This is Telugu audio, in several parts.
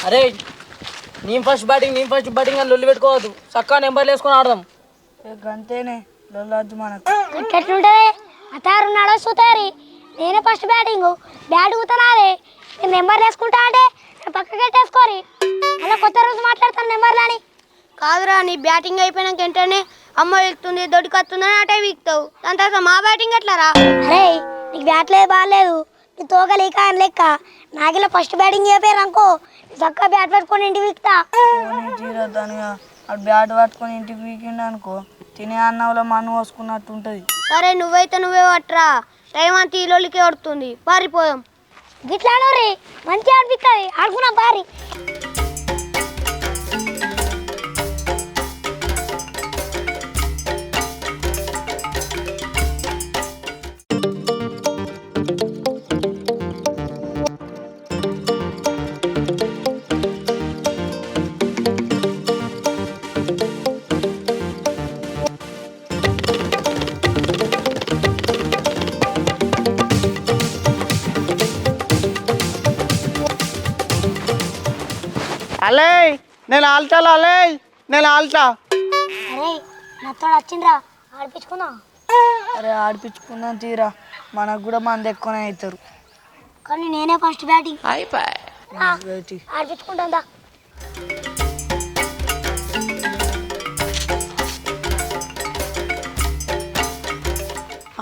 అరే నేను ఫస్ట్ బ్యాటింగ్ అని లొల్లి పెట్టుకోవద్దు. చక్కగా నెంబర్లు వేసుకొని ఆడదాం. అంతేనే లొల్లొద్దు మనకు. ఎట్లుంటది అతారున్నాడో సుతారి. నేనే ఫస్ట్ బ్యాట్ ఊతనాదే. నేను నెంబర్లు వేసుకుంటా అంటే పక్కకి పెట్టేసుకోరి. అలా కొత్త రోజు మాట్లాడతాను నెంబర్లని. కాదురా, నీ బ్యాటింగ్ అయిపోయినాక వెంటనే అమ్మ వెళ్తుంది దొడికొస్తుందని అటే వీక్తావు. దాని తర్వాత మా బ్యాటింగ్ ఎట్లారా? అరే నీకు బ్యాట్ లేదు బాగాలేదు, నీ తోగలేక అని లెక్క. నాకిలా ఫస్ట్ బ్యాటింగ్ అయిపోయారు అనుకో, చక్కగా బ్యాట్ పట్టుకొని ఇంటికి వీక్తా. జీరదానిగా అటు బ్యాట్ పట్టుకొని ఇంటికి వీకిండు అనుకో, తినే అన్నంలో మన్ను పోసుకున్నట్టు ఉంటుంది. సరే నువ్వైతే నువ్వే పట్టరా, టైం అంతా ఈ లోలికే పడుతుంది. పారిపోదాం. గిట్లా రీ మంచిగా అనిపిస్తుంది, ఆడుకున్నాం పారి. అలే నేను ఆల్టాలా, నేను ఆల్టా. అరే నాతో వచ్చిండ్రా, ఆడిపించుకుందాం. అరే ఆడిపించుకుందాం తీరా, మనకు కూడా మంది ఎక్కువనే అవుతారు. కానీ నేనే ఫస్ట్ బ్యాటింగ్ ఆడిపించుకుంటా.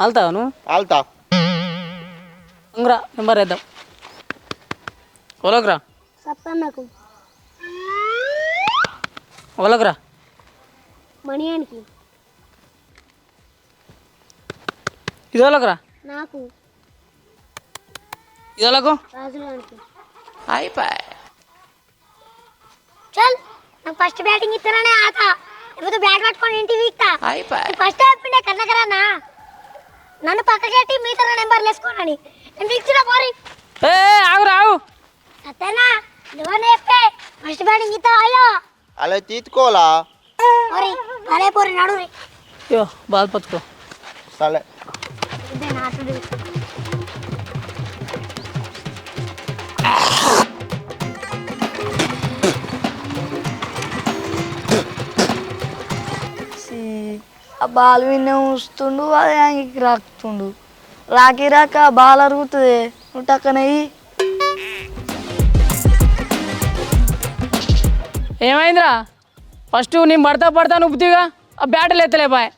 ఆల్తావా నువ్వు? ఆల్తా ఉంగరా నెంబర్ వేద్దాం. ఓలోకరా సత్తన్నకు ఓలోకరా మణియానికి ఇది ఓలోకరా నాకు ఇది ఓలకు రాజుగానికి. అయిపోయి. చల్ నాకు ఫస్ట్ బ్యాటింగ్ ఇస్తాననే ఆట, లేకపోతే బ్యాట్ పట్టుకొని ఇంటికి వీక్తా. ఫస్ట్ అయిపోయిండే కన్నకరానా, నన్ను పక్కకెట్టి మిగతా నెంబర్లు వేసుకోనని నేను వీక్తున్నా పోరి. ఏ ఆగురా ఆగు. సత్తేనా నువ్వనే చెప్పే ఫస్ట్ బ్యాటింగ్ ఇస్తావా? అయ్యో అలా తీసుకోవాలా? పోరి అదే పోరి నడురి. అయ్యో బాధ పచ్చుకో. సరే ఇదే నాటుడు. ఆ బాల్ విన్నే ఉంచుతుండు, అది యాంగికి రాకుతుండు. రాక బాల్ అరుగుతుంది, నువ్వు టక్కనయ్యి. ఏమైందిరా? ఫస్ట్ నేను పడతా నువ్వు బుద్ధిగా ఆ బ్యాటలు ఎత్తలే బాయ్.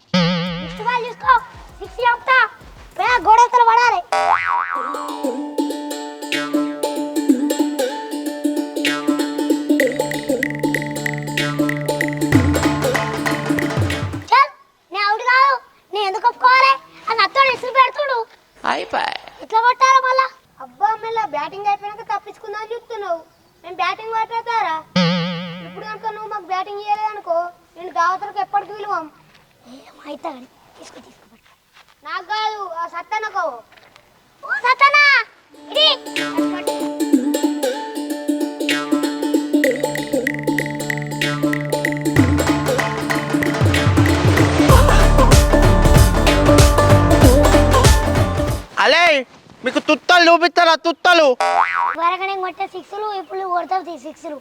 నెక్స్ట్ బాల్ చూసుకో, సిక్స్ చెప్తా. గోడెత్తలు పడాలి. ఎందుకు ఒప్పుకోవాలి? అది అత్తోడు ఇసురు పెడుతుడు. ఎట్లా కొట్టారా మళ్ళా? అబ్బా మళ్ళీ బ్యాటింగ్ అయిపోయినాక తప్పించుకుందాం చెప్తున్నావు. మేము బ్యాటింగ్ పట్టేస్తారా? ఇప్పుడు కనుక నువ్వు మాకు బ్యాటింగ్ చేయలేదనుకో, నేను దావతలకు ఎప్పటికి విలువం. ఏమైతే తీసుకో. నాకు కాదు, ఆ సత్తనకో. ఓ సత్తనా ఇది అలే మీకు తుత్తలు చూపిస్తారా? తుత్తలు వరకనే కొట్టే సిక్స్లు, ఇప్పుడు కొడతావు సిక్స్లు.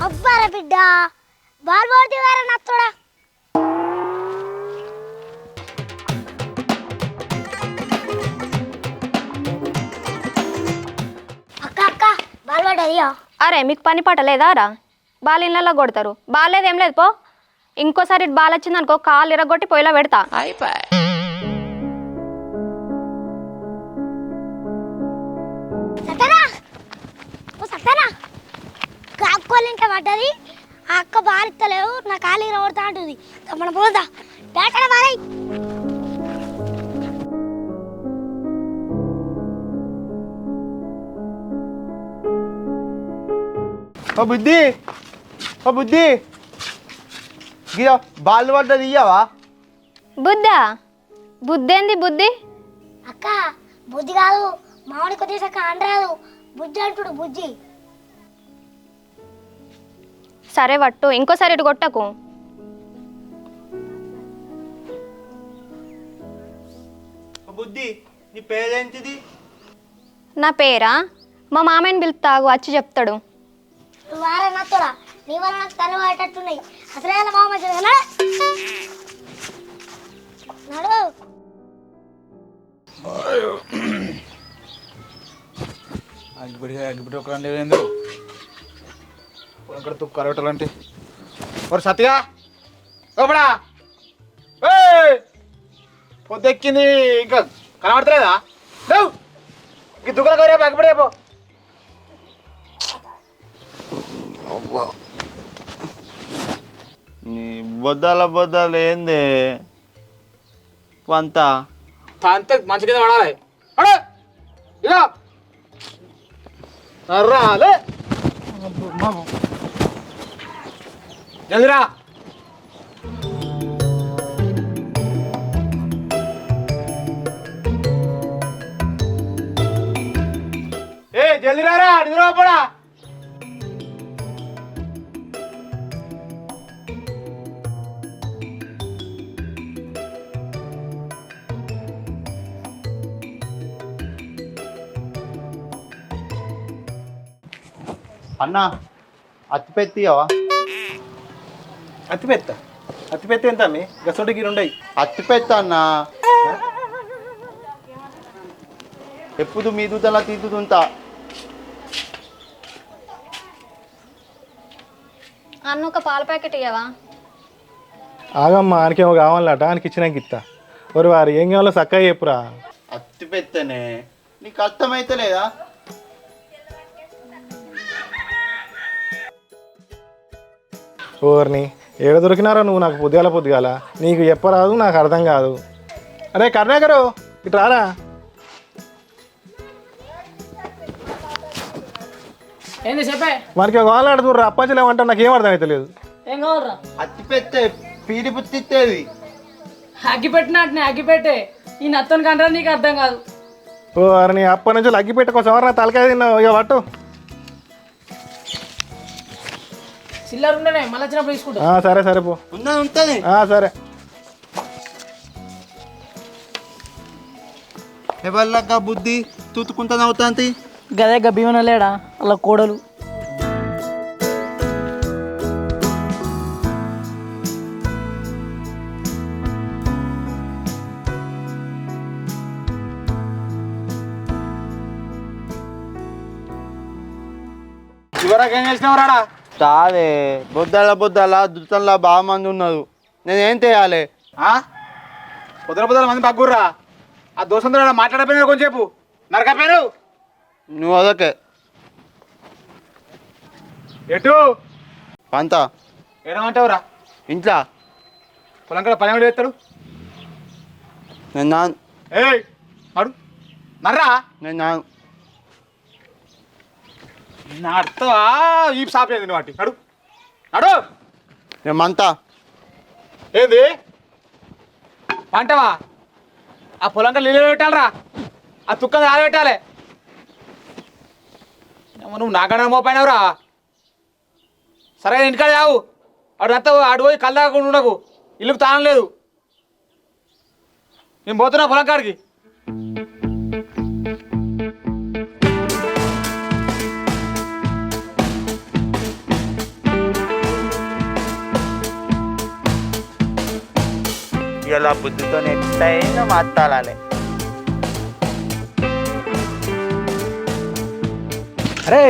అబ్బారా బిడ్డ బాల్ పోటీ వారా నత్తోడా. అక్క బాల్ పడ్డది. అరే మీకు పని పాట లేదా రా? బాల్ ఇళ్ళల్లో కొడతారు, బాల్ లేదు ఏం లేదు పో. ఇంకోసారి బాల్ వచ్చింది అనుకో, కాలు ఇరగొట్టి పొయ్యిలో పెడతా. కాకోలింట పడ్డది, ఆ అక్క బాల్ ఇస్తలేవు, నా కాలు ఇరగొడతా అంటుంది. మన పోదా బ్యాట్ మారై. బుద్ధి గిరా బాల్ పడ్డది ఇయ్యవా? బుద్ధేంది బుద్ధి? అక్క బుద్ధి కాదు, మామిడికి వచ్చేసాక అంటరాదు, బుజ్జి అంటుడు బుజ్జి. సరే పట్టు, ఇంకోసారి ఇటు కొట్టకు. బుద్ధి నీ పేరేంటిది? నా పేరా మా మామయ్యని పిలుస్తాగు వచ్చి చెప్తాడు. నువ్వు వారా నాతోడా నీ వల్ల నాకు తల పడేటట్టున్నాయి. అసలే వాళ్ళ మామ చదివినా నడు. అగ్గిపెట్టి ఒక రెండు ఏందో అక్కడ తుక్కు కరవటాలంటే మరి సత్యగా ఓపడా పొద్దెక్కింది ఇంకా కనబడతలేదా? లేవు ఈ దుగ్గల కరేపు అగ్గిపెట్టేపో. నీ బొద్దాలు ఏంది పంత? అంతే మంచి కింద పడాలి. ఇలా రాలే జల్దిరా. జల్దీ రారా నిద్రపోడా. అన్నా అత్తిపెత్తివా? అత్తిపెత్తి ఎంత అమ్మి గసొంటికి ఉండయి. అత్తిపెత్త అన్నా ఎప్పుడు మీదుతలా తీతుతుంటా. అన్న ఒక పాల ప్యాకెట్ ఇయ్యవా? ఆగమ్మా ఆయనకేమో కావాలట, ఆయనకి ఇచ్చినాక ఇస్తా. ఒరి వారు ఏం కావాలో చక్కగా చెప్పురా. అత్తిపెత్తనే నీకు అర్థమైతే లేదా? ఓర్ని ఏడ దొరికినారా నువ్వు నాకు పొద్దుగాల నీకు చెప్పరాదు, నాకు అర్థం కాదు. అరే కరుణాకరు ఇటు రారా. ఏంది చెప్పే? మనకి కావాలంటే చూడరా, అప్పాచలేమంటే నాకు ఏం అర్థం అయితే లేదు. ఏం కావాలరా? అత్తిపెత్తే పీడి పుత్తిత్తేది. అగ్గి పెట్టినట్టు అగ్గి పెట్టే ఈ నత్తని కంటారా నీకు అర్థం కాదు. ఓ అరే నీ అప్పటి నుంచి అగ్గి పెట్టుకోసం ఎవరు నా తలకాయ తిన్నావు ఇక పట్టు. చిల్లర ఉండనే మళ్ళీ వచ్చినప్పుడు తీసుకుంటా. సరే సరే పో. ఉంటుంది సరే. ఎవరిలాగా బుద్ధి తూతుకుంటా అవుతాంతి. గదే గబ్బీమన లేడా అలా కోడలు. చివరకు ఏం చేసినావు రాడా? కాదే బొద్దాల దుత్తంలా బాగా మంది ఉన్నారు, నేనేం చేయాలి? పొద్దుల మంది పగ్గుర్రా. ఆ దోసంతో మాట్లాడపోయినా కొంచెం చెప్పు నరకపోయాను. నువ్వు అదొకే ఎటు పంత ఏడమంటావురా? ఇంట్లో పొలం కూడా పని ఎవడు చేస్తాడు? నేను నా ఏయ్ అడు నర్రా నేను నా నా అర్థవా ఈ షాప్ ఏంది వాటి అడు అడు నేను మంతా. ఏంది పంటవా? ఆ పొలంకా నీళ్ళు పెట్టాలరా, ఆ తుక్క ఆడ పెట్టాలి. నువ్వు నాకన్నా మోపోయినావురా. సరే ఇంటికాడ రావు అడు అంతా ఆడు పోయి కళ్ళు తాగకుండా ఉండకు, ఇల్లుకు తానం లేదు. నేను పోతున్నా పొలం కాడికి. ఇలా బుద్ధితో ఎట్టయినా మాట్లాడాలి. అరే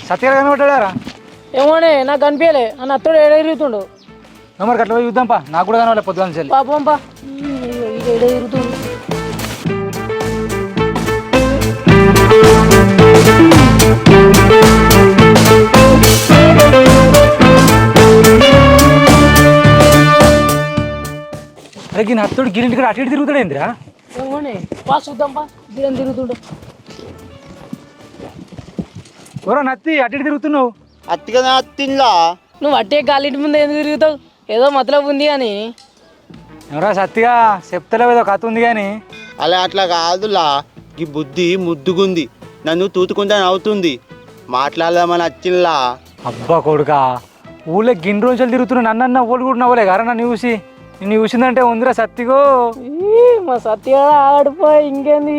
సత్యగా కనబడ్డారా? ఏమోనే నాకు కనిపించలే అన్న అత్తడు ఏడ తిరుగుతుండు. మరి అట్లా పోయి చూద్దాంపా, నాకు కూడా కనవాలి పొద్దున్న చెల్లి. పాపం పా ఏడ తిరుగుతుండు. అరే ఈ నత్తుడు గిరింటి కూడా అటు ఇటు తిరుగుతాడు ఏందిరా? ఏమోనే పా చూద్దాం పా గిరం తిరుగుతుండు. ఎవరో నత్తి అటు ఇటు తిరుగుతున్నావు? అత్తిగా అత్తిన్లా నువ్వు అట్టే గాలింటి ముందు ఎందుకు తిరుగుతావు? ఏదో మతలబు ఉంది అని. ఎవరా సత్తిగా చెప్తలేవు, ఏదో కథ ఉంది కానీ. అలా అట్లా కాదులా, ఈ బుద్ధి ముద్దుగుంది, నన్ను తూతుకుంటా అవుతుంది, మాట్లాడదామని వచ్చింలా. అబ్బా కొడుకా, ఊళ్ళో గిన్ని రోజులు తిరుగుతున్నా నన్న ఓళ్ళు కూడా నవ్వలే గారా నన్ను చూసి. నిన్ను చూసిందంటే ఉందిరా సత్తిగో. మా సత్య ఆడిపోయి ఇంకేంది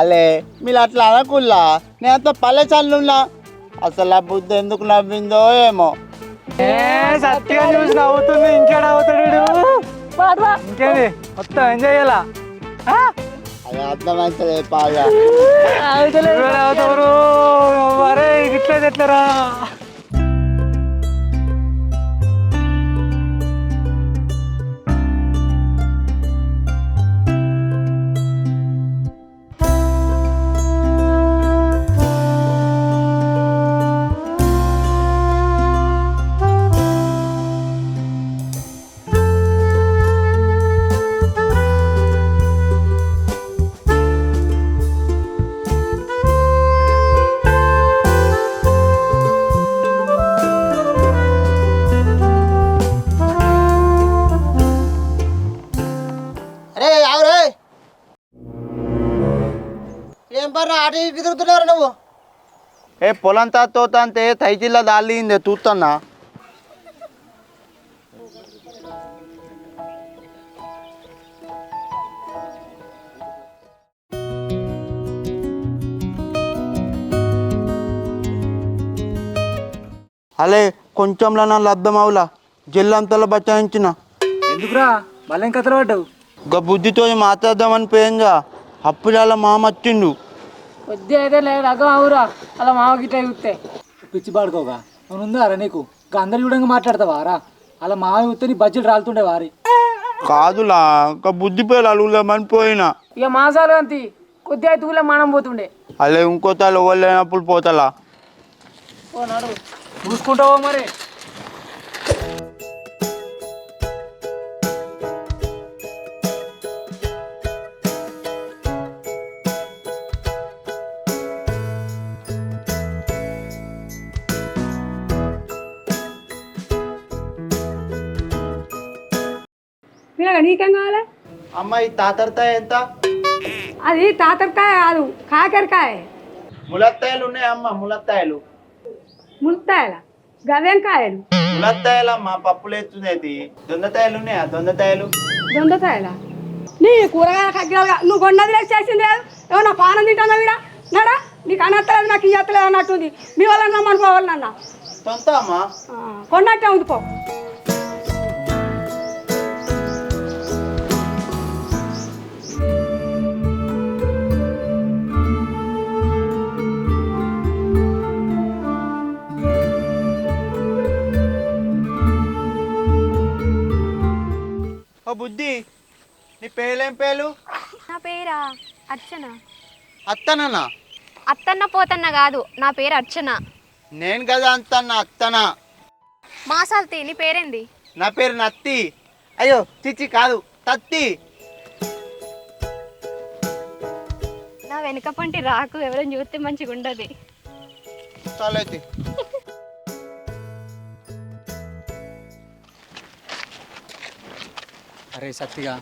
అలే మీరు అట్లా అనకుల్లా, నేను అంత పల్లె చల్లున్నా. అసలు ఆ బుద్ధి ఎందుకు నవ్విందో ఏమో. సత్తిగా చూసి నవ్వుతుంది, ఇంకేడ అవుతాడు. ఇంకేంది మొత్తం ఎంజాయ్ చేయాలా? అది అర్థమవుతుంది బాగా. అవుతారు అరే ఇట్లేదు ఎట్లరా. అరే ఆవురే, ఏం పర్రా అటు ఇటు తిరుగుతున్నారు నువ్వు? ఏ పొలం తాత అంతే తైజిల్లా దాల్లిందే చూస్తున్నా. అలే కొంచెంలో నా లబ్ధం అవులా, జిల్లంతలో బచాయించిన. ఎందుకురా మళ్ళీ ఏం కథలు పడ్డావు? ఇంకా బుద్ధితో మాట్లాడదామని పోయిందా, అప్పుడాల మామ వచ్చిండు. కొద్దిగా అయితే లేదు అగ్గం అవురా అలా మామ గిట్ట చూస్తే. పిచ్చి పాడుకోగా అవును ఉందా రా నీకు? ఇంకా అందరు చూడంగా మాట్లాడతావా రా? అలా మావి చూస్తే నీ బడ్జెట్ రాలుతుండే వారి. కాదులా, ఇంకా బుద్ధి పేరు అలుగులేమని పోయినా. ఇక మాసాలు అంతి కొద్దిగా అయితే ఊళ్ళో మనం పోతుండే. అలా ఇంకో తాళ్ళు వెళ్ళినప్పుడు పోతలా. ఓ నడు చూసుకుంటావో మరి. నీకేం కావాలి? అమ్మాయి తాతరతాయ ఎంత? అది తాతరకాయ కాదు, కాకరకాయ. ములత్తాయలు ఉన్నాయి అమ్మ, ములత్తాయలు. ముల్తాయల గవేం కాయలు? ములత్తాయలమ్మ పప్పులు ఎత్తునేది. దొండతాయలు ఉన్నాయా? దొండతాయలు. దొండకాయల నీ కూరగాయల కగ్గిరాలుగా నువ్వు కొన్నది లేదు, చేసింది లేదు. ఏమన్నా పానం తింటానా వీడా? నడా నీకు అనత్తలేదు, నాకు ఇయ్యత్తలేదు అన్నట్టుంది. మీ వాళ్ళని రమ్మని పోవాలి నన్న. సొంత అమ్మా కొన్నట్టే ఉంది పో. ఓ బుద్ధి, నీ పేర్లేం పేరు? నా పేరా అర్చన. అత్తనన్నా? అత్తన్న పోతన్న కాదు, నా పేరు అర్చన. నేను కదా అంతన్నా, అత్తనా. మాసాల్తి నీ పేరేంది? నా పేరు నత్తి. అయ్యో చిచ్చి కాదు, తత్తి. నా వెనుక పంటి రాకు, ఎవరైనా చూస్తే మంచిగా ఉండదు. చాలైతే అరే సత్తిగా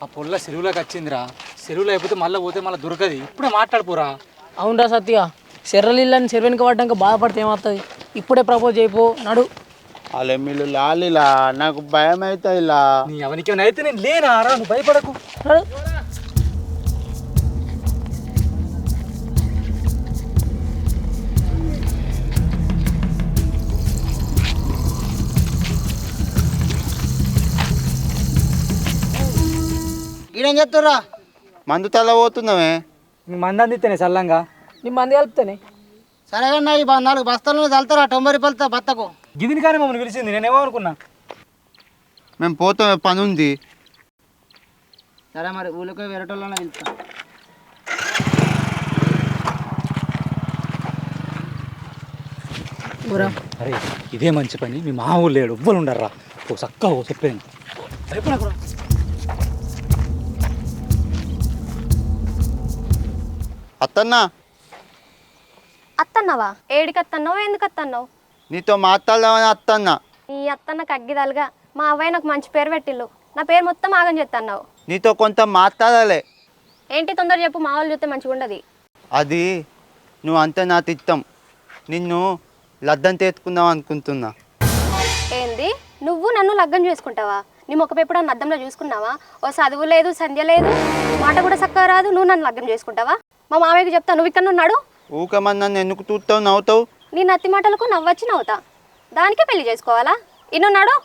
ఆ పొల్ల చెరువులోకి వచ్చిందిరా. చెరువులో అయిపోతే మళ్ళీ పోతే మళ్ళీ దొరకది. ఇప్పుడే మాట్లాడిపోరా. అవునరా సత్య, చెర్రలిల్లని చెరువునికి పడ్డాక బాధపడితే ఏమవుతుంది? ఇప్పుడే ప్రపోజ్ అయిపో నడు. అలా మీరు లాలిలా, నాకు భయం అవుతుంది ఇలా. నీ ఎవరికి అయితే నేను లేనా రా, నువ్వు భయపడకు. నడు. ఈడేం చెప్తారా? మందు తల పోతున్నామే. నీ మంది అందిస్తేనే చల్లంగా. నీ మంది కలుపుతానే. సరే కన్నా ఈ 4 బస్తాలను చల్తారా? 90 రూపాయలతో బత్తకు. గిదిని కానీ మమ్మల్ని పిలిచింది, నేనేమో అనుకున్నా. మేము పోతాం, పని ఉంది. సరే మరి ఊళ్ళో వేరేటోళ్ళని వెళ్తా. అరే ఇదే మంచి పని, మీ మా ఊళ్ళు లేడు, ఎవ్వరు ఉండర్రా. ఓ చక్కగా ఓ చెప్పాను. అత్తన్నా, అత్తన్నవా? ఏడికి అత్తన్నావు? ఎందుకు అత్తన్నావు? నీతో మాట్లాడదామని అత్తన్నా. ఈ అత్తన్న కగ్గిదాలుగా మా అవ్వయ్య నాకు మంచి పేరు పెట్టిల్లు. నా పేరు మొత్తం ఆగం చేస్తున్నావు. నీతో కొంత మాట్లాడాలి. ఏంటి తొందర చెప్పు, మా వాళ్ళు చూస్తే మంచిగా ఉండదు. అది నువ్వు అంతే నాకు ఇష్టం. నిన్ను లద్దం తెచ్చుకుందాం అనుకుంటున్నా. ఏంది? నువ్వు నన్ను లగ్గం చేసుకుంటావా? నీ ముఖం ఎప్పుడన్నా అద్దంలో చూసుకున్నావా? ఓ చదువు లేదు, సంధ్య లేదు, మాట కూడా చక్కగా రాదు, నువ్వు నన్ను లగ్గం చేసుకుంటావా? మా మామయ్యకి చెప్తా, నువ్వు ఇక్కడ ఉన్నాడు. ఊకమని నన్ను ఎందుకు చూస్తావు, నవ్వుతావు? నీ నత్తి మాటలకు నవ్వచ్చి నవ్వుతా, దానికే పెళ్లి చేసుకోవాలా? ఇన్నున్నాడు.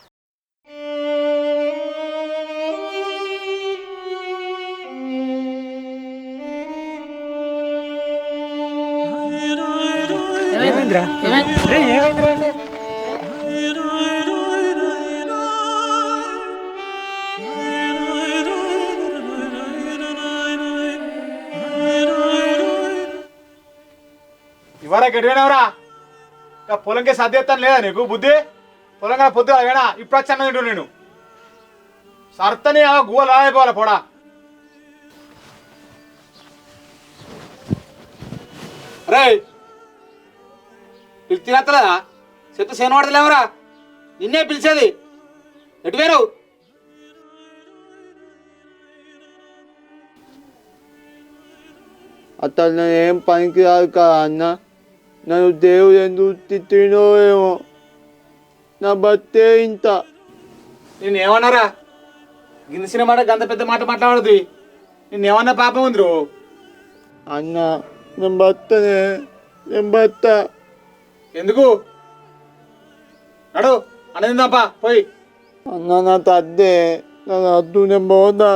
ఇవరా గడివేనవరా పొలంకే సర్దేస్తాను లేదా నీకు బుద్ధి? పొలంగా పొద్దు వేనా ఇప్పుడు వచ్చాను తింటు నేను సర్తని గువ్వలు అయిపోవాలి పొడా. రే పిలిచి తినత్తలేదా? చెత్త సేన పడతలేవరా? నిన్నే పిలిచేది, ఎటు వేరు? అతను ఏం పనికి రాదు కదా అన్న. నన్ను దేవుడు ఎందుకు తిట్టినో ఏమో, నా బతే ఇంత. నేనేమన్నారా? గిన్నెసిన మాట గంత పెద్ద మాట మాట్లాడదు. నేనేమన్నా పాపం ఉంది రో అన్న. నేను బతనే, నేను బత. ఎందుకు నడు అనేది పోయి. అన్న నా తద్దే, నన్ను అద్దు, నేను పోదా.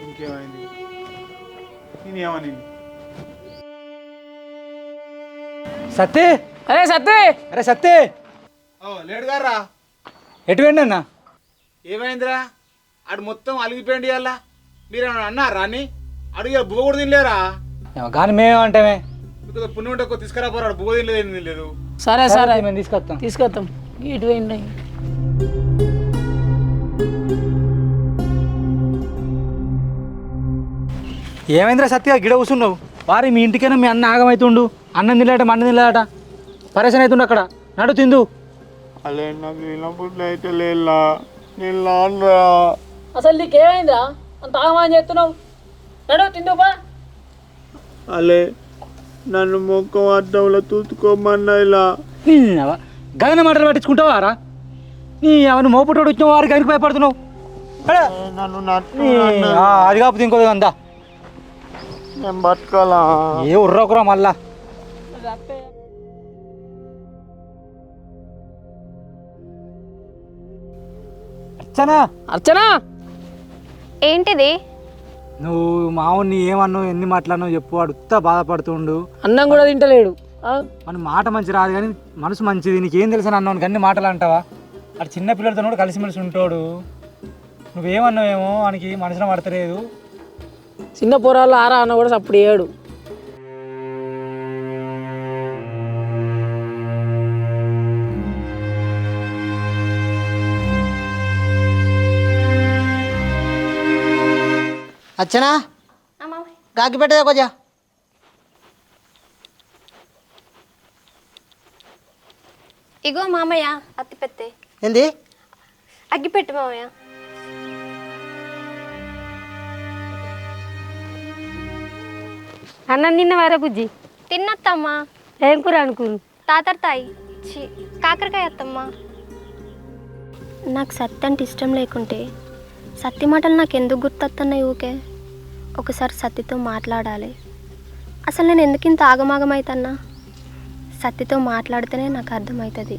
ఇంకేమైంది? నేనేమని సత్తే, అరే సత్తే, అరే సత్తే, లేడు గారా. ఎటు వెండన్నా? ఏమైందిరా? అటు మొత్తం అలిగిపోయింది అలా. మీరు అన్నారా అని అడుగు బువ్వ కూడా తినలేరా? కానీ మేమేమంటామే, పుణ్యం ఉంటే తీసుకురా పోరాడు. బువ్వ తినలేదు, ఏం తినలేదు. సరే సరే మేము తీసుకొస్తాం. తీసుకొస్తాం. ఇటు పోయిండి. ఏమైందిరా సత్య గిడ కూర్చున్నావు? వారి మీ ఇంటికైనా మీ అన్న ఆగమవుతుండు. అన్నం తినలేట, మన్నం తినలేట, పరేషన్ అవుతుండు. అక్కడ నడు తిందు. అలే నాకు వినప్పుడు అయితే లేలా, నేను లాన్రా. అసలు నీకేమైందా అంత ఆగమని చేస్తున్నావు? నడు తిందుపా. అలే నన్ను మొక్కం అడ్డంలో తూతుకోమన్నా ఇలా. గగన మాటలు పట్టించుకుంటావా రా? నీ అవన్నీ మోపుటోడు వచ్చిన వారికి గనికి భయపడుతున్నావు. నన్ను నట్టు. అది కాకపోతే ఇంకో అందా నేను బతకాలా? ఏ ఉర్రకురా మళ్ళా. అర్చనా, అర్చనా, ఏంటిది? నువ్వు మావుని ఏమన్నావు, ఎన్ని మాట్లాడినావు చెప్పు. అడుగుతా బాధపడుతుండు. అన్నం కూడా తింటలేడు. మన మాట మంచి రాదు కానీ మనసు మంచిది. నీకేం తెలుసు అన్నావు అన్ని మాటలు అంటావా? అటు చిన్న పిల్లలతో కూడా కలిసిమెలిసి ఉంటాడు. నువ్వేమన్నావేమో వానికి మనసులో పడతలేదు. చిన్న పొరాలు ఆరా అన్న కూడా అప్పుడు ఏడు. అచ్చనా గాకి పెట్టదా కొంచెం. ఇగో మామయ్య అత్తి పెత్తే. ఏంది? అగ్గిపెట్టు మామయ్య. అన్నం తిన్నవారా బుజ్జి? తిన్నత్తమ్మా. ఏం కూర అనుకురు? తాతర్తాయి కాకరకాయ అత్తమ్మా. నాకు సత్తి అంటే ఇష్టం లేకుంటే సత్తి మాటలు నాకు ఎందుకు గుర్తొస్తున్నాయి ఊకే? ఒకసారి సత్తితో మాట్లాడాలి. అసలు నేను ఎందుకు ఇంత ఆగమాగమవుతున్నా? సత్తితో మాట్లాడితేనే నాకు అర్థమవుతుంది.